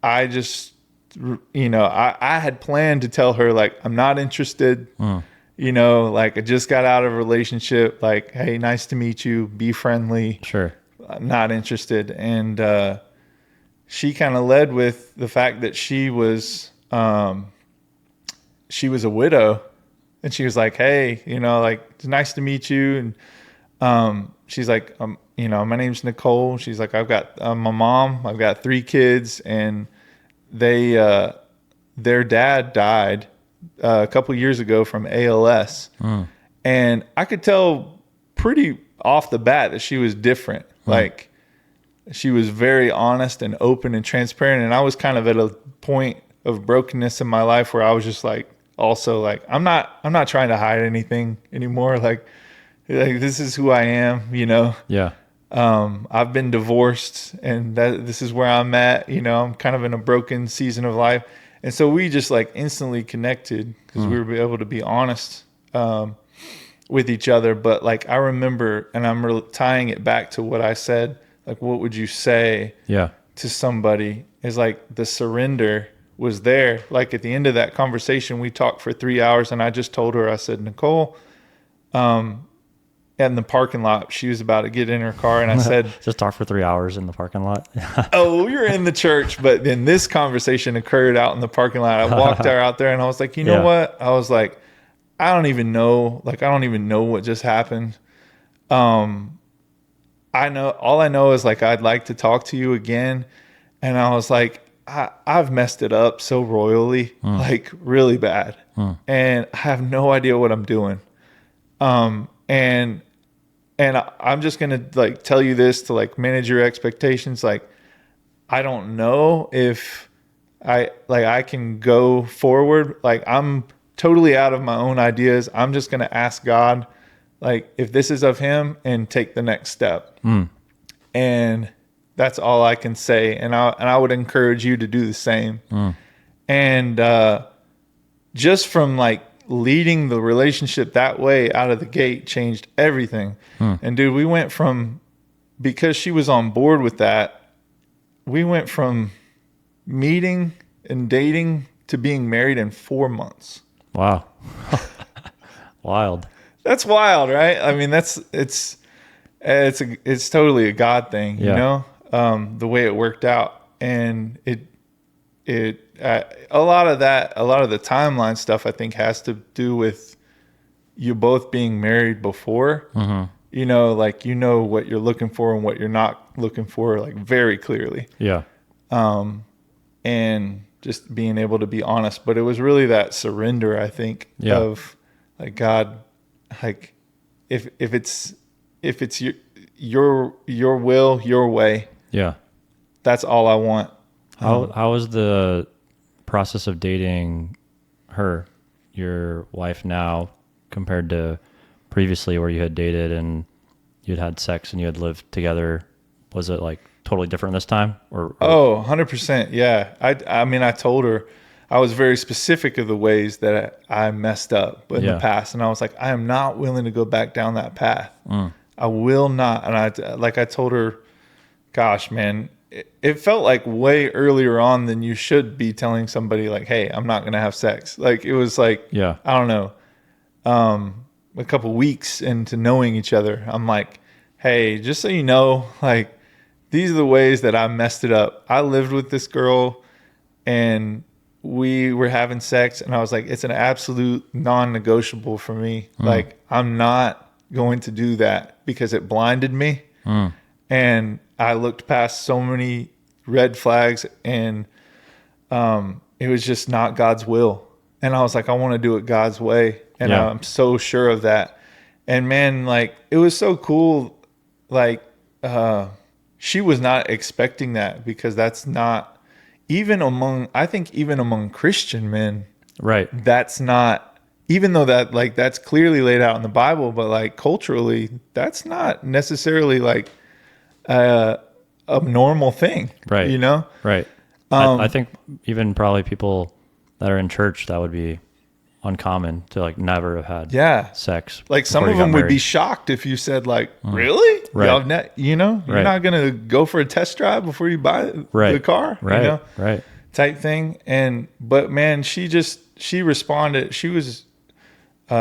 I just, I had planned to tell her, like, I'm not interested. Like I just got out of a relationship. Like, hey, nice to meet you. Be friendly. Sure. Not interested. And she kind of led with the fact that she was a widow, and she was like, hey, like, it's nice to meet you. And she's like, my name's Nicole. She's like, I've got my mom. I've got 3 kids, and their dad died a couple years ago from ALS. And I could tell pretty off the bat that she was different. Like she was very honest and open and transparent. And I was kind of at a point of brokenness in my life where I was just like, also like, I'm not trying to hide anything anymore. Like this is who I am, Yeah. I've been divorced, and this is where I'm at. I'm kind of in a broken season of life. And so we just like instantly connected because we were able to be honest with each other. But like, I remember, and I'm tying it back to what I said, like, what would you say to somebody, is like the surrender was there. Like at the end of that conversation, we talked for 3 hours, and I just told her, I said, Nicole, in the parking lot, she was about to get in her car, and I said, just talk for 3 hours in the parking lot. oh, we were in the church, but then this conversation occurred out in the parking lot. I walked her out there, and I was like, you know what? I was like, I don't even know what just happened. All I know is like, I'd like to talk to you again. And I was like, I've messed it up so royally, like really bad. And I have no idea what I'm doing. And I'm just going to like tell you this to like manage your expectations. Like, I don't know if I can go forward. Like, I'm totally out of my own ideas. I'm just going to ask God, like, if this is of him, and take the next step. And that's all I can say. And I would encourage you to do the same. And, just from like leading the relationship that way out of the gate changed everything. And dude, we went from, because she was on board with that, we went from meeting and dating to being married in 4 months. Wow. Wild. That's wild, right? I mean, it's totally a God thing, the way it worked out. And a lot of the timeline stuff, I think, has to do with you both being married before, like, what you're looking for and what you're not looking for, like, very clearly. Yeah. And just being able to be honest. But it was really that surrender, I think, of like, God, like, if it's your will, your way, Yeah. that's all I want. How was the process of dating her, your wife now, compared to previously where you had dated and you'd had sex and you had lived together? Was it like totally different this time? Or Oh, 100%. Yeah. I mean, I told her, I was very specific of the ways that I messed up in the past. And I was like, I am not willing to go back down that path. I will not. And I told her, gosh, man, it felt like way earlier on than you should be telling somebody like, hey, I'm not going to have sex. Like, it was like, I don't know, a couple weeks into knowing each other, I'm like, hey, just so you know, like, these are the ways that I messed it up. I lived with this girl and we were having sex, and I was like, it's an absolute non-negotiable for me. Like, I'm not going to do that because it blinded me. And I looked past so many red flags, and it was just not God's will. And I was like, I want to do it God's way. And I'm so sure of that. And man, like, it was so cool. Like, she was not expecting that, because that's not, I think even among Christian men, right, that's not, even though that, like, that's clearly laid out in the Bible, but like culturally, that's not necessarily like a normal thing, right, right. I think even probably people that are in church, that would be uncommon to like never have had sex. Like, some of them would be shocked if you said like, really? Right. You're not going to go for a test drive before you buy the car, right. Type thing. But man, she responded. She was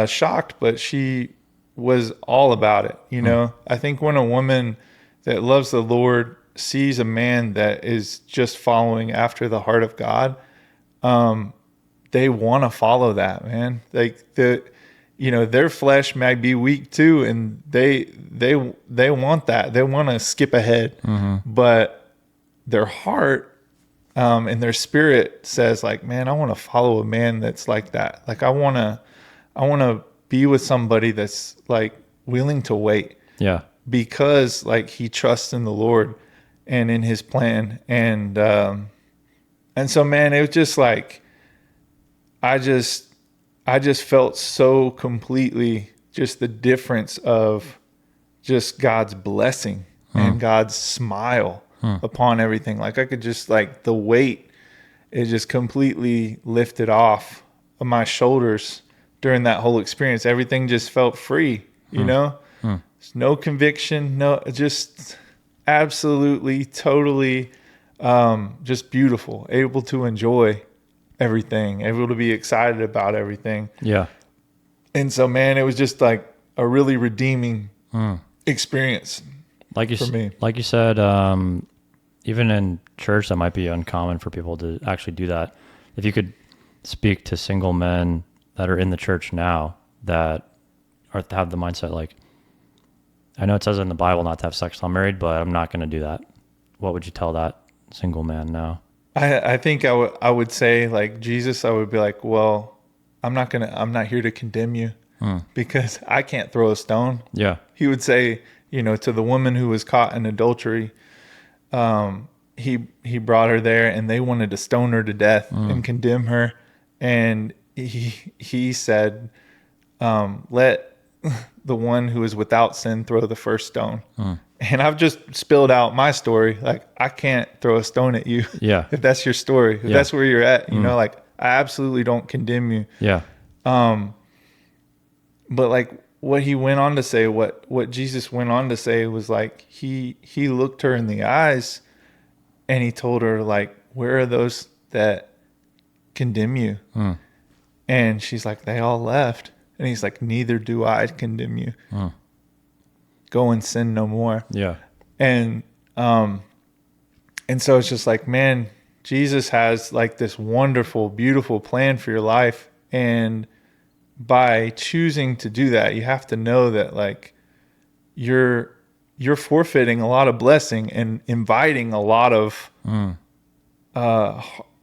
shocked, but she was all about it. I think when a woman that loves the Lord sees a man that is just following after the heart of God, they want to follow that, man. Like, their flesh might be weak too, and they want that. They want to skip ahead, but their heart and their spirit says like, man, I want to follow a man that's like that. Like, I want to be with somebody that's like willing to wait. Yeah. Because like he trusts in the Lord and in his plan. And so, man, it was just like, I just felt so completely just the difference of just God's blessing and God's smile upon everything. Like, I could just, like, the weight, it just completely lifted off of my shoulders during that whole experience. Everything just felt free, There's no conviction, no, just absolutely, totally, just beautiful, able to enjoy everything, able to be excited about everything. Yeah. And so, man, it was just like a really redeeming experience for me. Like you said, even in church, that might be uncommon for people to actually do that. If you could speak to single men that are in the church now that have the mindset like, I know it says in the Bible not to have sex till I'm married, but I'm not going to do that. What would you tell that single man now? I think I would say, like Jesus, I would be like, well, I'm not here to condemn you because I can't throw a stone. Yeah. He would say, to the woman who was caught in adultery, he brought her there and they wanted to stone her to death and condemn her. And he said, let the one who is without sin throw the first stone. And I've just spilled out my story. Like, I can't throw a stone at you. Yeah. If that's your story, if that's where you're at, like, I absolutely don't condemn you. Yeah. But like what he went on to say, what Jesus went on to say was like, he looked her in the eyes and he told her like, where are those that condemn you? And she's like, they all left. And he's like, neither do I condemn you. Go and sin no more. Yeah. And so it's just like, man, Jesus has like this wonderful, beautiful plan for your life. And by choosing to do that, you have to know that like you're forfeiting a lot of blessing and inviting a lot of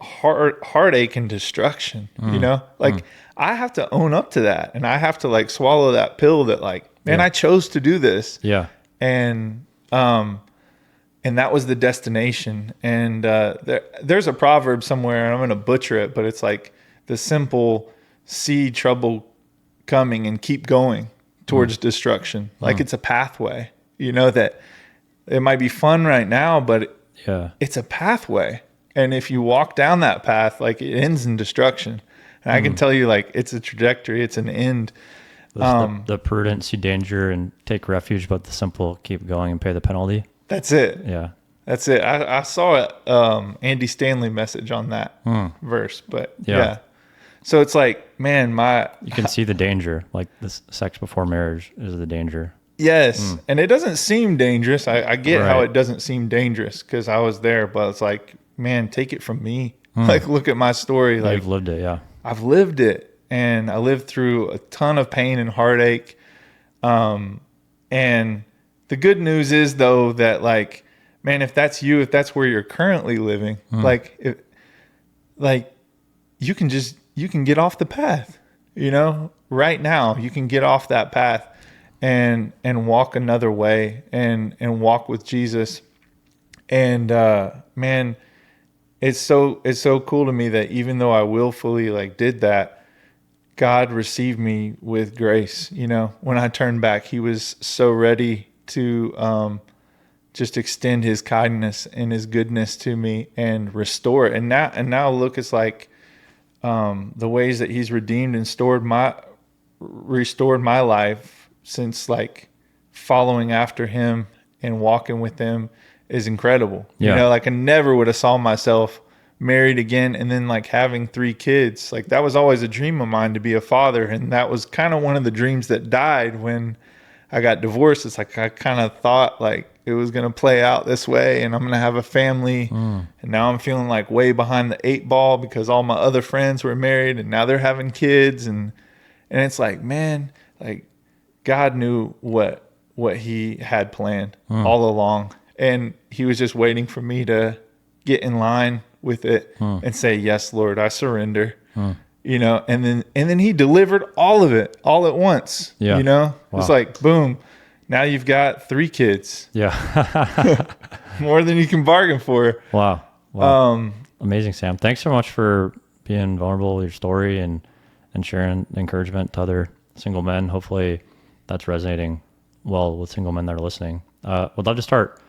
heartache and destruction. You know, like I have to own up to that, and I have to like swallow that pill that like, man, I chose to do this. Yeah. And that was the destination. And there's a proverb somewhere, and I'm going to butcher it, but it's like the simple see trouble coming and keep going towards destruction. Like it's a pathway, you know, that it might be fun right now, but it's a pathway. And if you walk down that path, like it ends in destruction. And I can tell you, like, it's a trajectory, it's an end. The prudent see danger and take refuge, but the simple keep going and pay the penalty. That's it. Yeah. That's it. I saw a Andy Stanley message on that verse, but yeah. So it's like, man, you can see the danger, like this sex before marriage is the danger. Yes. And it doesn't seem dangerous. I get how it doesn't seem dangerous because I was there, but it's like, man, take it from me. Like, look at my story. Like, you've lived it. Yeah. I've lived it, and I lived through a ton of pain and heartache. And the good news is though, that like, man, if that's where you're currently living, like you can get off the path, you know, right now you can get off that path and walk another way and walk with Jesus. And, man, it's so cool to me that even though I willfully like did that, God received me with grace. You know, when I turned back, he was so ready to, just extend his kindness and his goodness to me and restore it. And now look, it's like, the ways that he's redeemed and restored my life since like following after him and walking with him is incredible. Yeah. You know, like I never would have saw myself married again and then like having 3 kids. Like that was always a dream of mine to be a father. And that was kind of one of the dreams that died when I got divorced. It's like I kind of thought like it was going to play out this way and I'm going to have a family. And now I'm feeling like way behind the 8 ball because all my other friends were married and now they're having kids. And it's like, man, like God knew what he had planned all along. And he was just waiting for me to get in line with it and say, yes, Lord, I surrender. You know, and then he delivered all of it all at once. Yeah. You know, it's like, boom, now you've got 3 kids. Yeah. More than you can bargain for. Wow. Amazing, Sam. Thanks so much for being vulnerable with your story and sharing encouragement to other single men. Hopefully that's resonating well with single men that are listening. Would love to start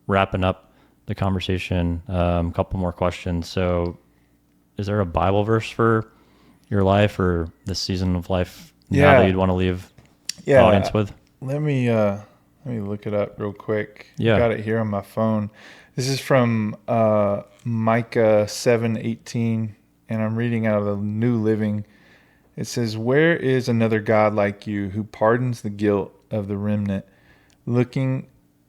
wrapping up the conversation. A couple more questions. So is there a Bible verse for your life or this season of life now that you'd want to leave the audience with? Let me look it up real quick. Yeah. Got it here on my phone. This is from Micah 7:18, and I'm reading out of the New Living. It says, "Where is another God like you who pardons the guilt of the remnant,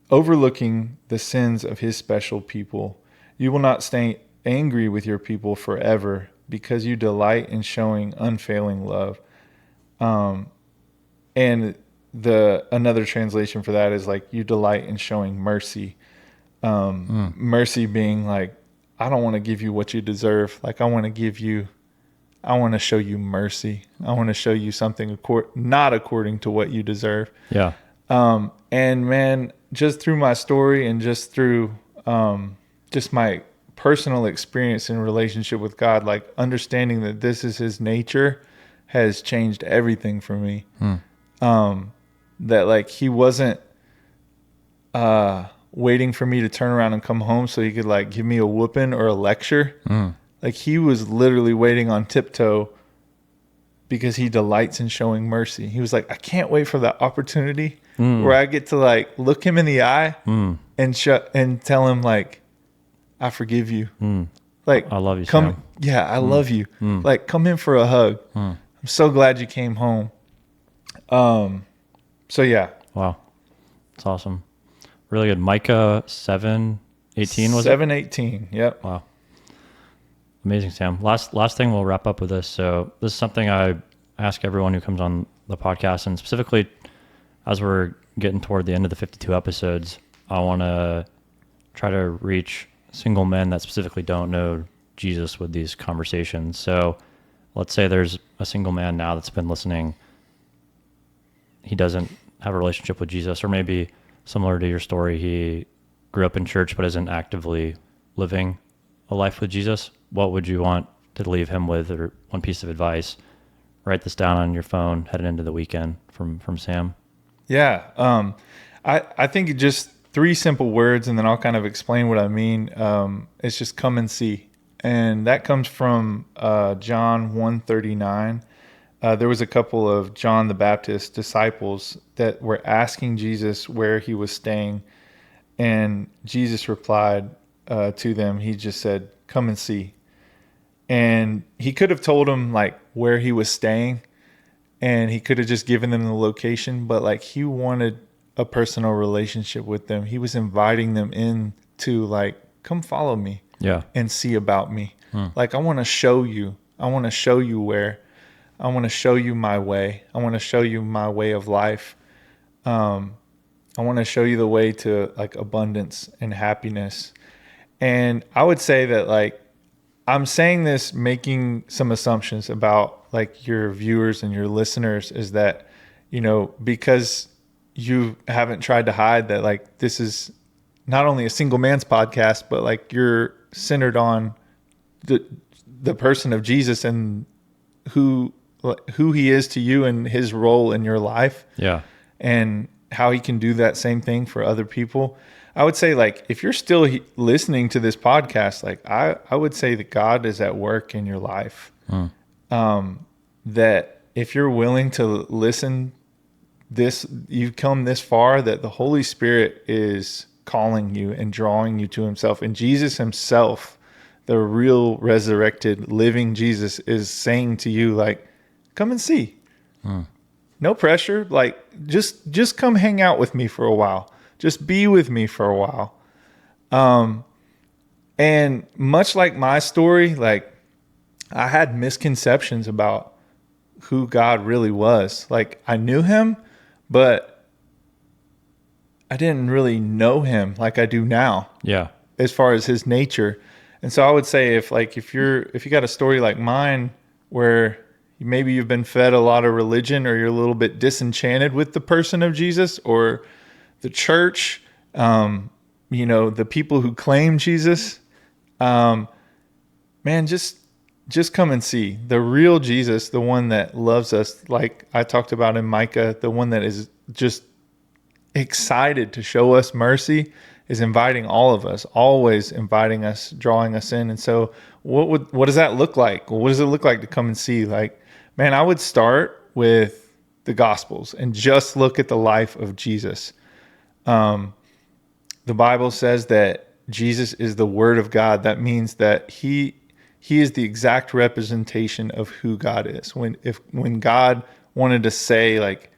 overlooking the sins of his special people? You will not stay angry with your people forever because you delight in showing unfailing love." And another translation for that is like, you delight in showing mercy. Mercy being like, I don't want to give you what you deserve. Like I want to show you mercy. I want to show you something not according to what you deserve. Yeah. And man, just through my story and just through just my personal experience in relationship with God, like understanding that this is his nature has changed everything for me. That like he wasn't waiting for me to turn around and come home so he could like give me a whooping or a lecture. Like he was literally waiting on tiptoe because he delights in showing mercy. He was like, I can't wait for that opportunity where I get to like look him in the eye and tell him like, I forgive you. Like, I love you, come. Sam. Yeah, I love you. Like, come in for a hug. I'm so glad you came home. So yeah. Wow. That's awesome. Really good. Micah 7:18 was 7:18. Yep. Wow. Amazing, Sam. Last thing we'll wrap up with this. So this is something I ask everyone who comes on the podcast, and specifically as we're getting toward the end of the 52 episodes, I want to try to reach single men that specifically don't know Jesus with these conversations. So let's say there's a single man now that's been listening. He doesn't have a relationship with Jesus, or maybe similar to your story, he grew up in church but isn't actively living a life with Jesus. What would you want to leave him with, or one piece of advice? Write this down on your phone heading into the weekend from Sam. Yeah. I think just 3 simple words, and then I'll kind of explain what I mean. It's just come and see. And that comes from John 1:39. There was a couple of John the Baptist disciples that were asking Jesus where he was staying. And Jesus replied to them. He just said, come and see. And he could have told them like where he was staying, and he could have just given them the location, but like he wanted a personal relationship with them. He was inviting them in to like, come follow me and see about me. Like, I want to show you. I want to show you where. I want to show you my way. I want to show you my way of life. I want to show you the way to like abundance and happiness. And I would say that like, I'm saying this making some assumptions about like your viewers and your listeners, is that, you know, because you haven't tried to hide that like this is not only a single man's podcast, but like you're centered on the person of Jesus and who he is to you and his role in your life. Yeah. And how he can do that same thing for other people. I would say like, if you're still listening to this podcast, like I would say that God is at work in your life. That if you're willing to listen, you've come this far, that the Holy Spirit is calling you and drawing you to himself. And Jesus himself, the real resurrected living Jesus, is saying to you like, come and see. No pressure. Like just come hang out with me for a while. Just be with me for a while. And much like my story, like I had misconceptions about who God really was. Like I knew him, but I didn't really know him like I do now. Yeah. As far as his nature. And so I would say if you got a story like mine where maybe you've been fed a lot of religion, or you're a little bit disenchanted with the person of Jesus or the church, you know, the people who claim Jesus, man, just come and see the real Jesus, the one that loves us. Like I talked about in Micah, the one that is just excited to show us mercy, is inviting all of us, always inviting us, drawing us in. And so what does that look like? Well, what does it look like to come and see? Like, man, I would start with the Gospels and just look at the life of Jesus. The Bible says that Jesus is the Word of God. That means that he is the exact representation of who God is. When God wanted to say like,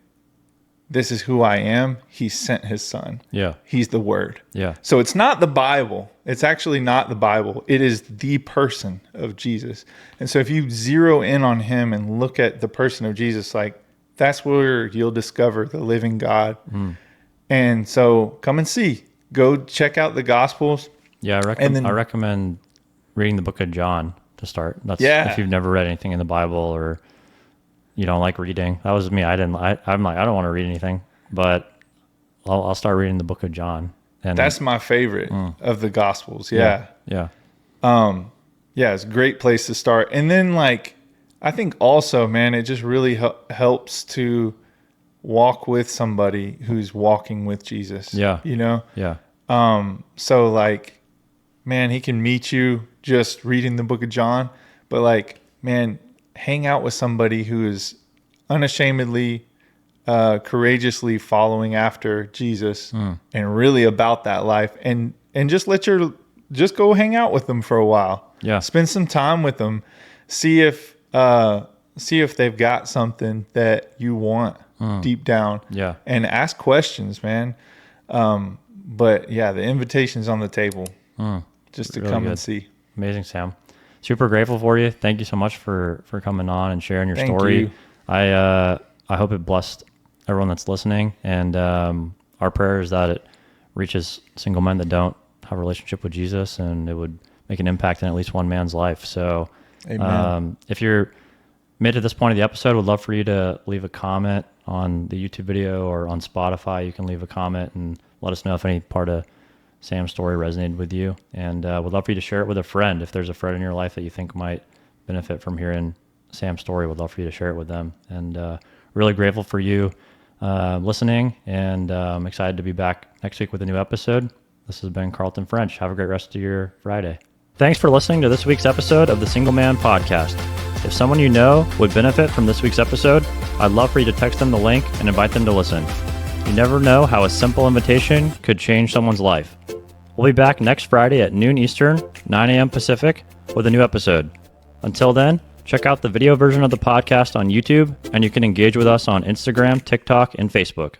this is who I am, he sent his son. Yeah. He's the Word. Yeah. So it's not the Bible. It's actually not the Bible. It is the person of Jesus. And so if you zero in on him and look at the person of Jesus, like that's where you'll discover the living God. And so come and see. Go check out the Gospels. Yeah, I recommend reading the book of John to start. That's if you've never read anything in the Bible, or you don't like reading. That was me. I'm like, I don't want to read anything, but I'll start reading the book of John. And that's my favorite of the Gospels. Yeah. Yeah. It's a great place to start. And then like, I think also, man, it just really helps to walk with somebody who's walking with Jesus. Yeah. You know? Yeah. So like, man, he can meet you just reading the book of John, but like, man, hang out with somebody who is unashamedly, courageously following after Jesus and really about that life, and just just go hang out with them for a while. Yeah. Spend some time with them. See if they've got something that you want deep down. Yeah. And ask questions, man. But yeah, the invitation's on the table just to really come good. and see. Amazing, Sam. Super grateful for you. Thank you so much for coming on and sharing your story. You. I hope it blessed everyone that's listening, and our prayer is that it reaches single men that don't have a relationship with Jesus, and it would make an impact in at least one man's life. So if you're made to this point of the episode, would love for you to leave a comment on the YouTube video or on Spotify. You can leave a comment and let us know if any part of Sam's story resonated with you, and would love for you to share it with a friend. If there's a friend in your life that you think might benefit from hearing Sam's story, would love for you to share it with them. And really grateful for you listening, and I'm excited to be back next week with a new episode. This has been Carlton French. Have a great rest of your Friday. Thanks for listening to this week's episode of the Single Man Podcast. If someone you know would benefit from this week's episode, I'd love for you to text them the link and invite them to listen. You never know how a simple invitation could change someone's life. We'll be back next Friday at noon Eastern, 9 a.m. Pacific, with a new episode. Until then, check out the video version of the podcast on YouTube, and you can engage with us on Instagram, TikTok, and Facebook.